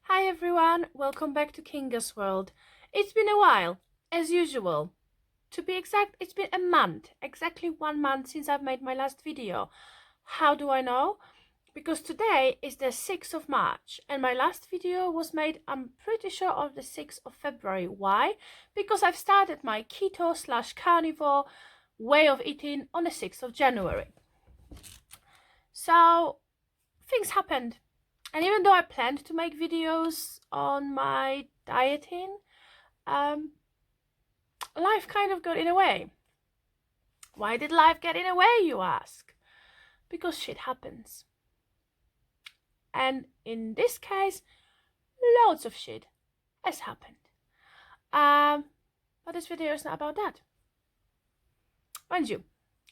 Hi everyone, welcome back to Kinga's World. It's been a while, as usual. To be exact, it's been a month, exactly 1 month since I've made my last video. How do I know? Because today is the 6th of March and my last video was made, I'm pretty sure, on the 6th of February. Why? Because I've started my keto/carnivore way of eating on the 6th of January. So things happened. And even though I planned to make videos on my dieting, life kind of got in the way. Why did life get in the way, you ask? Because shit happens. And in this case, loads of shit has happened. But this video is not about that. Mind you,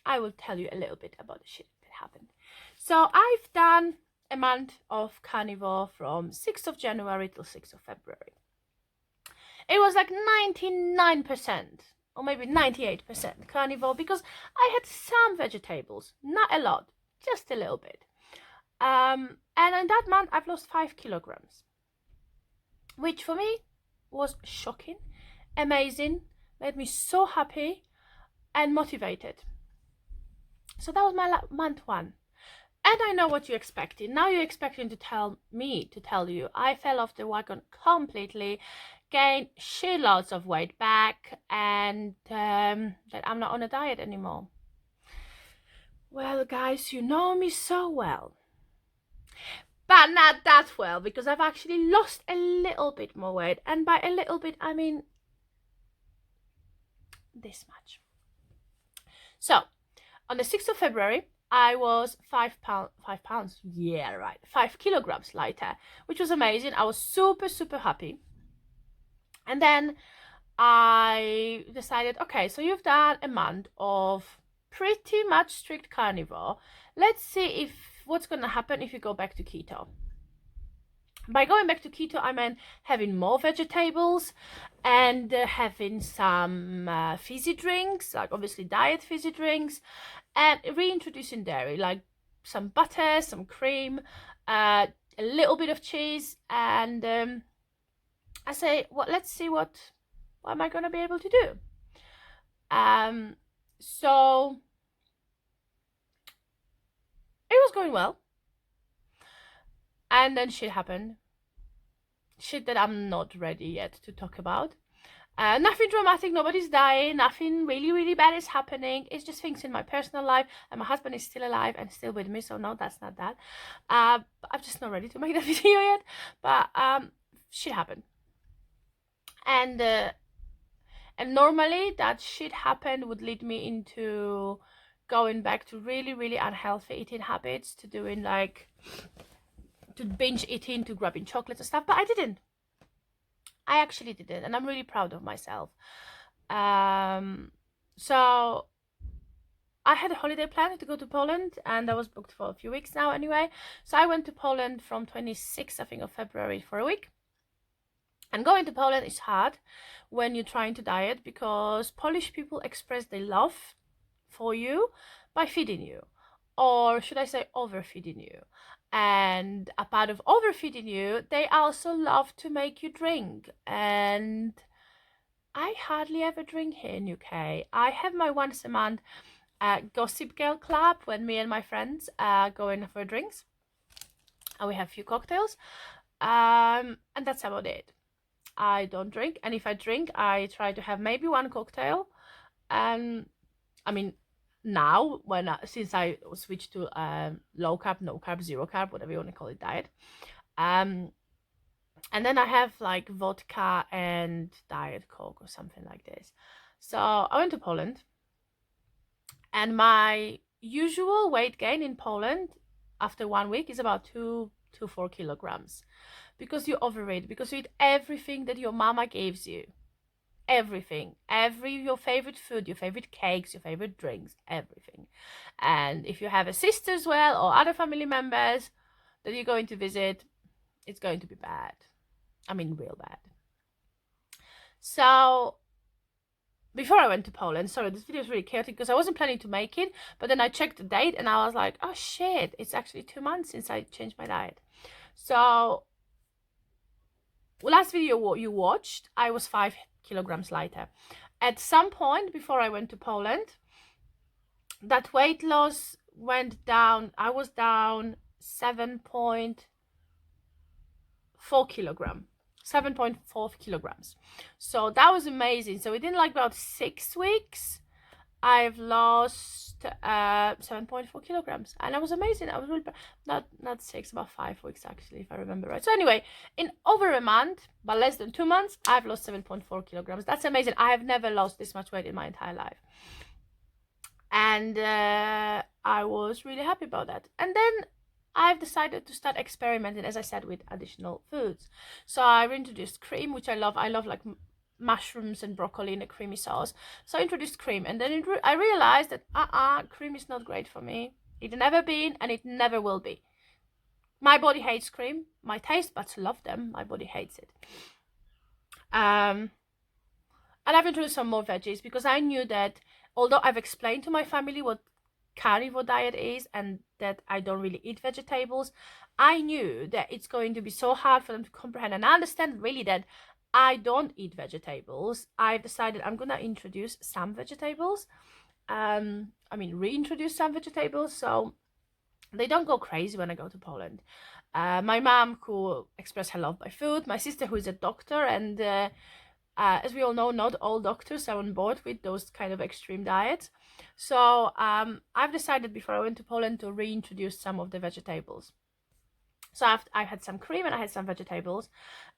I will tell you a little bit about the shit that happened. So I've done a month of carnivore from 6th of January till 6th of February. It was like 99% or maybe 98% carnivore because I had some vegetables, not a lot, just a little bit. And in that month I've lost 5 kilograms, which for me was shocking, amazing, made me so happy and motivated. So that was my month one. And I know what you're expecting. Now you're expecting to tell you I fell off the wagon completely, gained shitloads of weight back, and that I'm not on a diet anymore. Well, guys, you know me so well. But not that well, because I've actually lost a little bit more weight. And by a little bit, I mean this much. So, on the 6th of February, I was 5 pounds, yeah, right, 5 kilograms lighter, which was amazing. I was super, super happy. And then I decided, okay, so you've done a month of pretty much strict carnivore. Let's see if what's going to happen if you go back to keto. By going back to keto, I meant having more vegetables and having some fizzy drinks, like obviously diet fizzy drinks, and reintroducing dairy, like some butter, some cream, a little bit of cheese, and I say, well, let's see what am I going to be able to do. So it was going well. And then shit happened. Shit that I'm not ready yet to talk about. Nothing dramatic, nobody's dying, nothing really, really bad is happening. It's just things in my personal life, and my husband is still alive and still with me, so no, that's not that. I'm just not ready to make that video yet, but shit happened. And normally that shit happened would lead me into going back to really, really unhealthy eating habits, to doing like, to binge eating, to grabbing chocolates and stuff, but I didn't. I actually didn't, and I'm really proud of myself. So I had a holiday plan to go to Poland, and that was booked for a few weeks now anyway. So I went to Poland from 26th, I think, of February for a week. And going to Poland is hard when you're trying to diet, because Polish people express their love for you by feeding you, or should I say overfeeding you. And a part of overfeeding you, they also love to make you drink. And I hardly ever drink here in UK. I have my once a month gossip girl club when me and my friends go in for drinks, and we have a few cocktails, and that's about it. I don't drink, and if I drink, I try to have maybe one cocktail. And I mean, now since I switched to low carb, no carb, zero carb, whatever you want to call it, diet, and then I have like vodka and diet coke or something like this. So I went to Poland, and my usual weight gain in Poland after 1 week is about 2 to 4 kilograms, because you overeat, because you eat everything that your mama gives you. Everything, your favorite food, your favorite cakes, your favorite drinks, everything. And if you have a sister as well, or other family members that you're going to visit, it's going to be bad. I mean, real bad. So before I went to Poland, sorry, this video is really chaotic because I wasn't planning to make it, but then I checked the date and I was like, oh shit, it's actually 2 months since I changed my diet. So last video what you watched, I was 5 kilograms lighter. At some point before I went to Poland, that weight loss went down. I was down 7.4 kilograms. 7.4 kilograms. So that was amazing. So within like about 6 weeks, I've lost 7.4 kilograms, and that was amazing. I was really not 6, about 5 weeks actually, if I remember right. So anyway, in over a month, but less than 2 months, I've lost 7.4 kilograms. That's amazing. I have never lost this much weight in my entire life, and I was really happy about that. And then I've decided to start experimenting, as I said, with additional foods. So I reintroduced cream, which I love. I love like mushrooms and broccoli in a creamy sauce. So I introduced cream, and then I realized that cream is not great for me. It never been, and it never will be. My body hates cream. My taste buds love them. My body hates it. And I've introduced some more veggies because I knew that although I've explained to my family what carnivore diet is and that I don't really eat vegetables, I knew that it's going to be so hard for them to comprehend and understand really that I don't eat vegetables. I've decided I'm gonna introduce some vegetables. Reintroduce some vegetables so they don't go crazy when I go to Poland. My mom, who expressed her love by food, my sister, who is a doctor, and as we all know, not all doctors are on board with those kind of extreme diets. So I've decided before I went to Poland to reintroduce some of the vegetables. So I had some cream and I had some vegetables,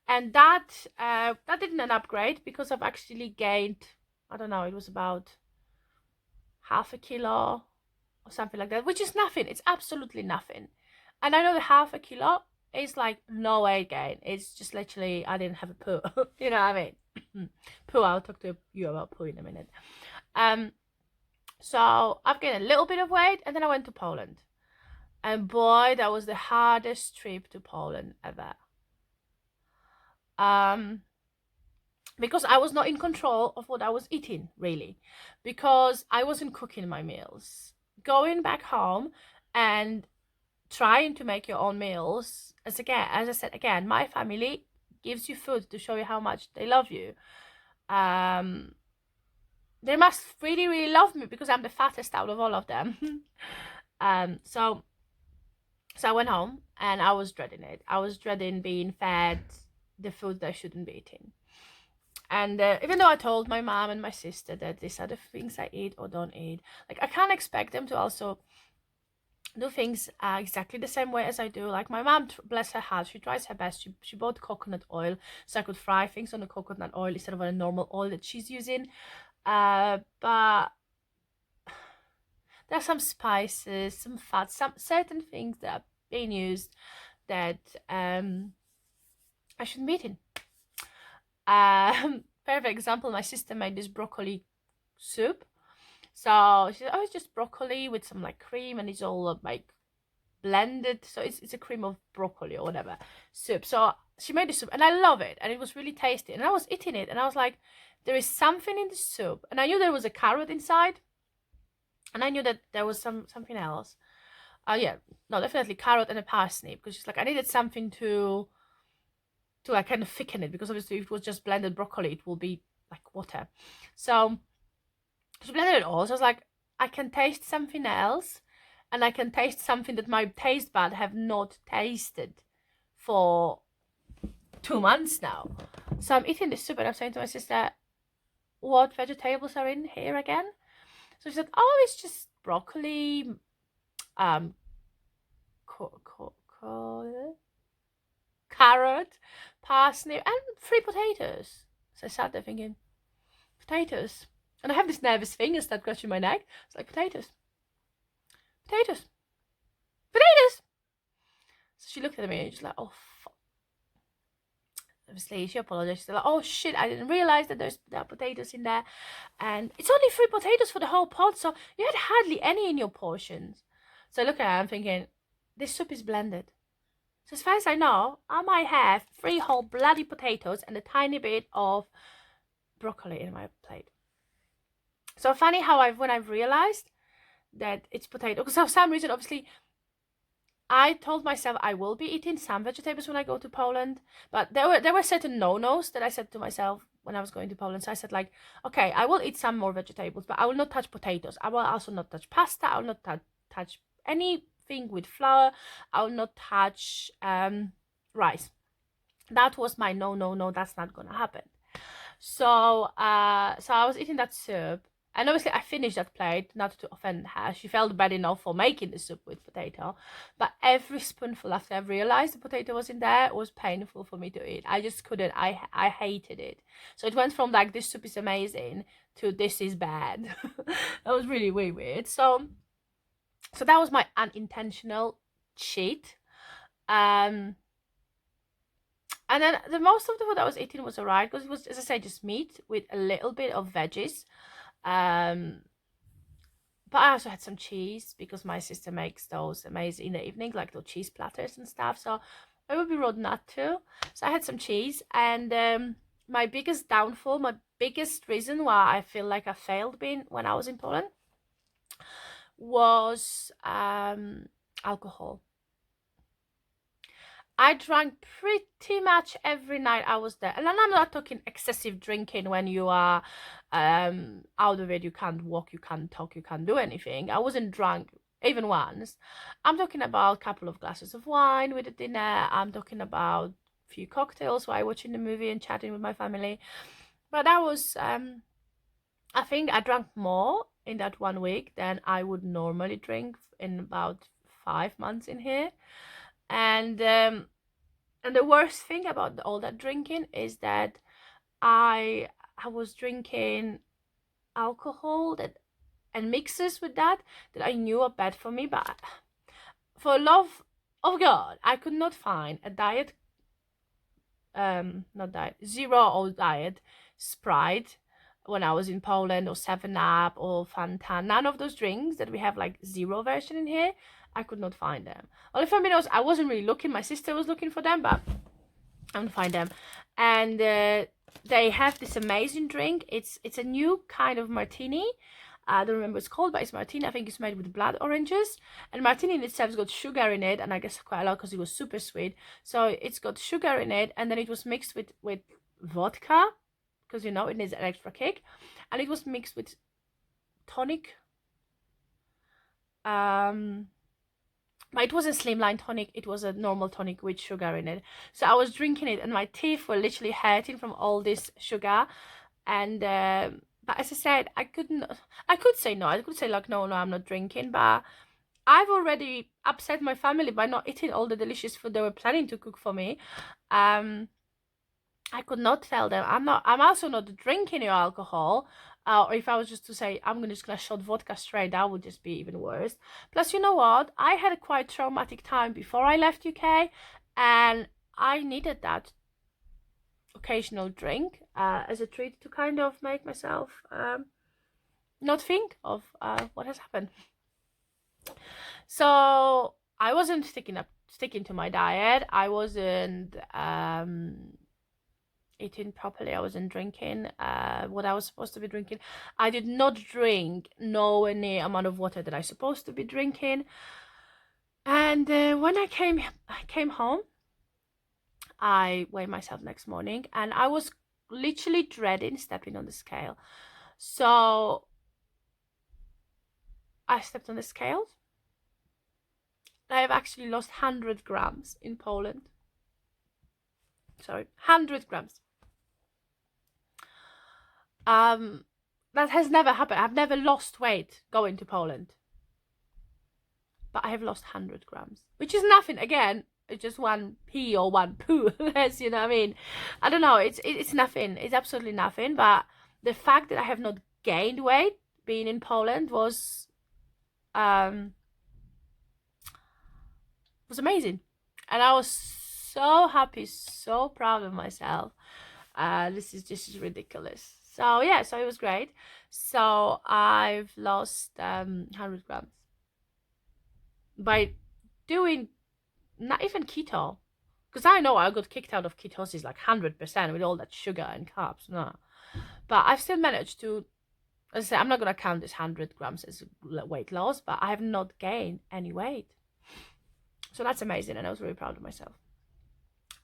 and that didn't end up great because I've actually gained, I don't know, it was about half a kilo or something like that, which is nothing. It's absolutely nothing. And I know the half a kilo is like no weight gain. It's just literally I didn't have a poo. You know what I mean? Poo. I'll talk to you about poo in a minute. So I've gained a little bit of weight, and then I went to Poland. And boy, that was the hardest trip to Poland ever. Because I was not in control of what I was eating, really. Because I wasn't cooking my meals. Going back home and trying to make your own meals, as I said again, my family gives you food to show you how much they love you. They must really, really love me because I'm the fattest out of all of them. So I went home and I was dreading it. I was dreading being fed the food that I shouldn't be eating. And even though I told my mom and my sister that these are the things I eat or don't eat, like I can't expect them to also do things exactly the same way as I do. Like my mom, bless her heart, she tries her best. She bought coconut oil so I could fry things on the coconut oil instead of on a normal oil that she's using. But there are some spices, some fats, some certain things that are being used that I shouldn't be eating. Perfect example, my sister made this broccoli soup. So she said, oh, it's just broccoli with some like cream, and it's all like blended. So it's a cream of broccoli or whatever soup. So she made the soup, and I love it, and it was really tasty. And I was eating it, and I was like, there is something in the soup, and I knew there was a carrot inside, and I knew that there was something else. Definitely carrot and a parsnip, because she's like, I needed something to like kind of thicken it, because obviously if it was just blended broccoli, it will be like water. So she blended it all. So I was like, I can taste something else, and I can taste something that my taste bud have not tasted for 2 months now. So I'm eating this soup, and I'm saying to my sister, what vegetables are in here again? So she said, oh, it's just broccoli, carrot, parsnip, and 3 potatoes. So I sat there thinking, potatoes. And I have this nervous thing and start scratching my neck. It's like, potatoes. Potatoes. Potatoes! So she looked at me and she's like, oh, fuck. Obviously, she apologized. She's like, oh, shit, I didn't realize that there are potatoes in there. And it's only 3 potatoes for the whole pot, so you had hardly any in your portions. So I look at her, I'm thinking, this soup is blended. So as far as I know, I might have 3 whole bloody potatoes and a tiny bit of broccoli in my plate. So funny how when I've realized that it's potato, because for some reason, obviously, I told myself I will be eating some vegetables when I go to Poland, but there were certain no-nos that I said to myself when I was going to Poland. So I said like, okay, I will eat some more vegetables, but I will not touch potatoes. I will also not touch pasta. I will not touch anything with flour. I will not touch rice. That was my no, no, no. That's not gonna happen. So I was eating that soup, and obviously I finished that plate, not to offend her. She felt bad enough for making the soup with potato, but every spoonful after I realized the potato was in there was painful for me to eat. I just couldn't. I hated it. So it went from like, this soup is amazing to this is bad. That was really, really weird. So that was my unintentional cheat. And then the most of the food I was eating was alright, because it was, as I said, just meat with a little bit of veggies. But I also had some cheese, because my sister makes those amazing in the evening, like the cheese platters and stuff. So I would be rude not to. So I had some cheese, and my biggest downfall, my biggest reason why I feel like I failed being when I was in Poland was alcohol. I drank pretty much every night I was there. And I'm not talking excessive drinking when you are out of it, you can't walk, you can't talk, you can't do anything. I wasn't drunk even once. I'm talking about a couple of glasses of wine with the dinner. I'm talking about a few cocktails while watching the movie and chatting with my family. But that was, I think I drank more in that 1 week than I would normally drink in about 5 months in here. And the worst thing about all that drinking is that I was drinking alcohol and mixes with that I knew are bad for me, but for love of God, I could not find a diet, not diet, zero or diet Sprite when I was in Poland, or 7-Up or Fanta. None of those drinks that we have like zero version in here, I could not find them. Well, if I'm being honest, I wasn't really looking. My sister was looking for them, but I don't find them. And they have this amazing drink. It's a new kind of martini. I don't remember what it's called, but it's martini. I think it's made with blood oranges. And martini in itself has got sugar in it, and I guess quite a lot because it was super sweet. So it's got sugar in it, and then it was mixed with vodka, because you know it needs an extra kick, and it was mixed with tonic. But it wasn't slimline tonic, it was a normal tonic with sugar in it. So I was drinking it and my teeth were literally hurting from all this sugar. And but as I said, I could say no. I could say like, no, I'm not drinking, but I've already upset my family by not eating all the delicious food they were planning to cook for me. I could not tell them I'm also not drinking your alcohol. Or if I was just to say I'm just gonna shot vodka straight, that would just be even worse. Plus, you know what? I had a quite traumatic time before I left UK, and I needed that occasional drink as a treat to kind of make myself not think of what has happened. So I wasn't sticking to my diet. I wasn't eating properly. I wasn't drinking what I was supposed to be drinking. I did not drink nowhere near amount of water that I supposed to be drinking. And when I came home, I weighed myself next morning, and I was literally dreading stepping on the scale. So I stepped on the scales. I have actually lost 100 grams in Poland. Sorry, 100 grams. That has never happened. I've never lost weight going to Poland, but I have lost 100 grams, which is nothing. Again, it's just one pee or one poo. Yes, you know what I mean? I don't know. It's nothing. It's absolutely nothing. But the fact that I have not gained weight being in Poland was amazing, and I was so happy, so proud of myself. This is ridiculous. So yeah, so it was great. So I've lost 100 grams by doing not even keto, because I know I got kicked out of ketosis like 100% with all that sugar and carbs. No, but I've still managed to. As I say, I'm not gonna count this 100 grams as weight loss, but I have not gained any weight. So that's amazing, and I was really proud of myself.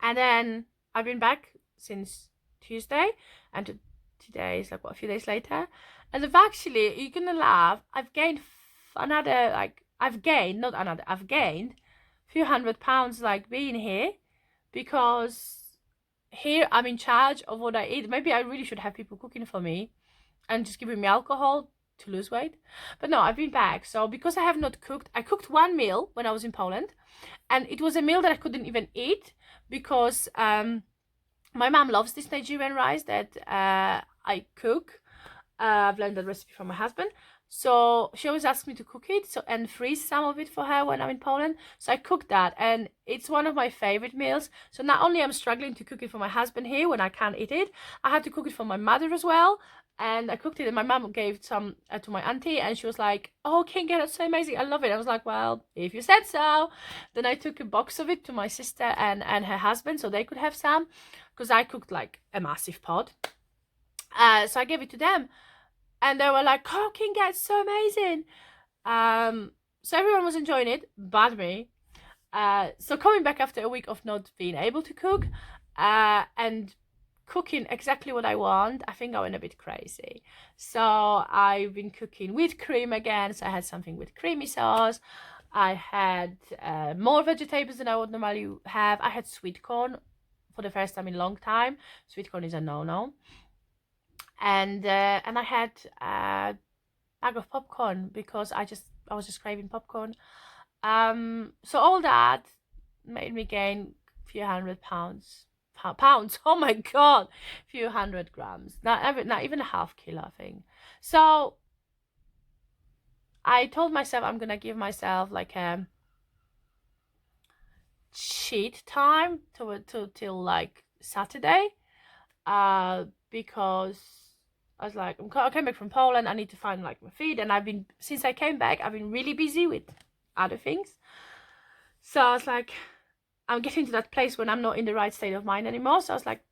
And then I've been back since Tuesday, and today is like, what, a few days later. And I've actually, you're gonna laugh, I've gained another, like, I've gained a few £100 like being here, because here I'm in charge of what I eat. Maybe I really should have people cooking for me and just giving me alcohol to lose weight. But no, I've been back. So because I have not cooked, I cooked one meal when I was in Poland, and it was a meal that I couldn't even eat because my mom loves this Nigerian rice that I cook. I've learned that recipe from my husband. So she always asks me to cook it and freeze some of it for her when I'm in Poland. So I cooked that, and it's one of my favorite meals. So not only I'm struggling to cook it for my husband here when I can't eat it, I had to cook it for my mother as well. And I cooked it, and my mom gave some to my auntie, and she was like, "Oh, Kinga, that's so amazing! I love it." I was like, "Well, if you said so." Then I took a box of it to my sister and her husband, so they could have some, because I cooked like a massive pot. So I gave it to them, and they were like, "Oh, Kinga, it's so amazing." So everyone was enjoying it, but me. So coming back after a week of not being able to cook, and cooking exactly what I want, I think I went a bit crazy. So I've been cooking with cream again. So I had something with creamy sauce. I had more vegetables than I would normally have. I had sweet corn for the first time in a long time. Sweet corn is a no-no. And I had a bag of popcorn because I was just craving popcorn. So all that made me gain a few £100. Oh my god, a few 100 grams. Not even a half kilo, I think. So I told myself I'm gonna give myself like a cheat time till like Saturday, because I was like, I came back from Poland, I need to find like my feed, and since I came back, I've been really busy with other things. So I was like, I'm getting to that place when I'm not in the right state of mind anymore. So I was like,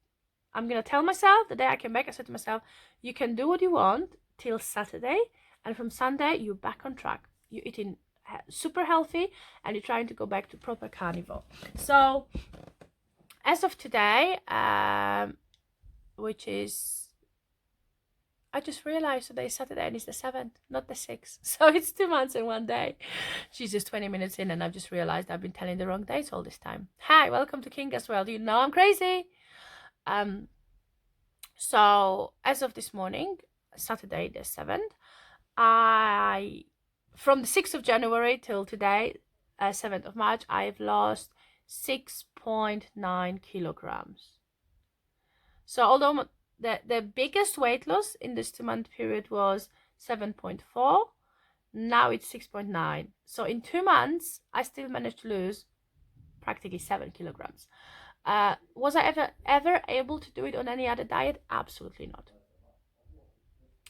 I'm gonna tell myself the day I came back, I said to myself, you can do what you want till Saturday, and from Sunday you're back on track. You're eating super healthy, and you're trying to go back to proper carnivore. So as of today, which is, I just realized today is Saturday and it's the 7th, not the 6th. So it's 2 months and 1 day. She's just 20 minutes in, and I've just realized I've been telling the wrong dates all this time. Hi, welcome to King as well. Do you know I'm crazy? So as of this morning, Saturday the 7th, from the 6th of January till today, 7th of March, I've lost 6.9 kilograms. So although the biggest weight loss in this 2-month period was 7.4, now it's 6.9. So in 2 months, I still managed to lose practically 7 kilograms. Was I ever able to do it on any other diet? Absolutely not.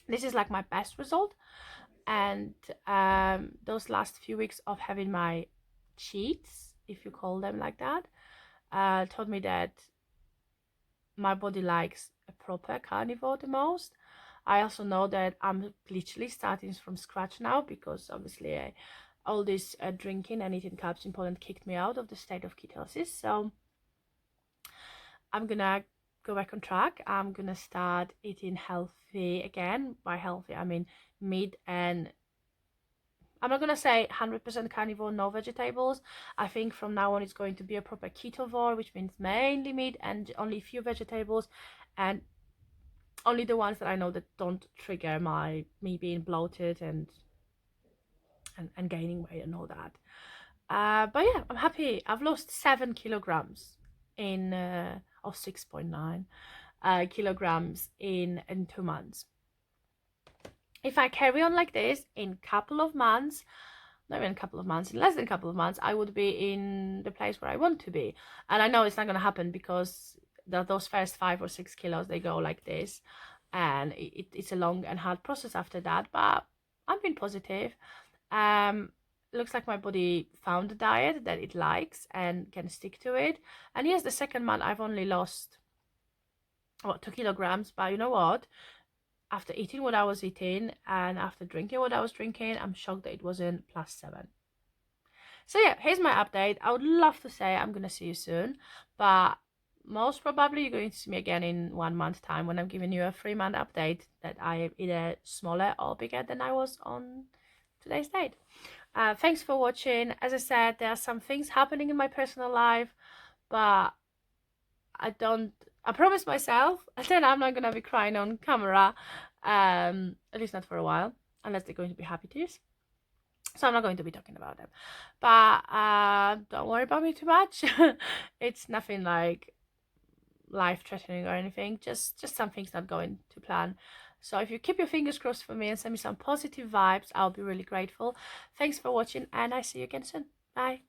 This is like my best result. And those last few weeks of having my cheats, if you call them like that, taught me that my body likes a proper carnivore the most. I also know that I'm literally starting from scratch now, because obviously all this drinking and eating carbs in Poland kicked me out of the state of ketosis. So I'm gonna go back on track. I'm gonna start eating healthy again. By healthy, I mean meat, and I'm not gonna say 100% carnivore, no vegetables. I think from now on it's going to be a proper ketovore, which means mainly meat and only a few vegetables, and only the ones that I know that don't trigger me being bloated and gaining weight and all that. But yeah, I'm happy. I've lost 7 kilograms in or 6.9 kilograms in 2 months. If I carry on like this, in couple of months, not even a couple of months, in less than a couple of months, I would be in the place where I want to be. And I know it's not going to happen, because those first 5 or 6 kilos, they go like this, and it's a long and hard process after that. But I'm being positive. Looks like my body found a diet that it likes and can stick to it. And yes, the second month I've only lost 2 kilograms, but you know what? After eating what I was eating and after drinking what I was drinking, I'm shocked that it wasn't +7. So yeah, here's my update. I would love to say I'm gonna see you soon, but most probably you're going to see me again in 1 month time when I'm giving you a 3 month update that I am either smaller or bigger than I was on today's date. Thanks for watching. As I said, there are some things happening in my personal life, but I promised myself that I'm not gonna be crying on camera, at least not for a while, unless they're going to be happy tears. So I'm not going to be talking about them, but don't worry about me too much. It's nothing like life-threatening or anything, just some things not going to plan. So if you keep your fingers crossed for me and send me some positive vibes, I'll be really grateful. Thanks for watching, and I see you again soon. Bye.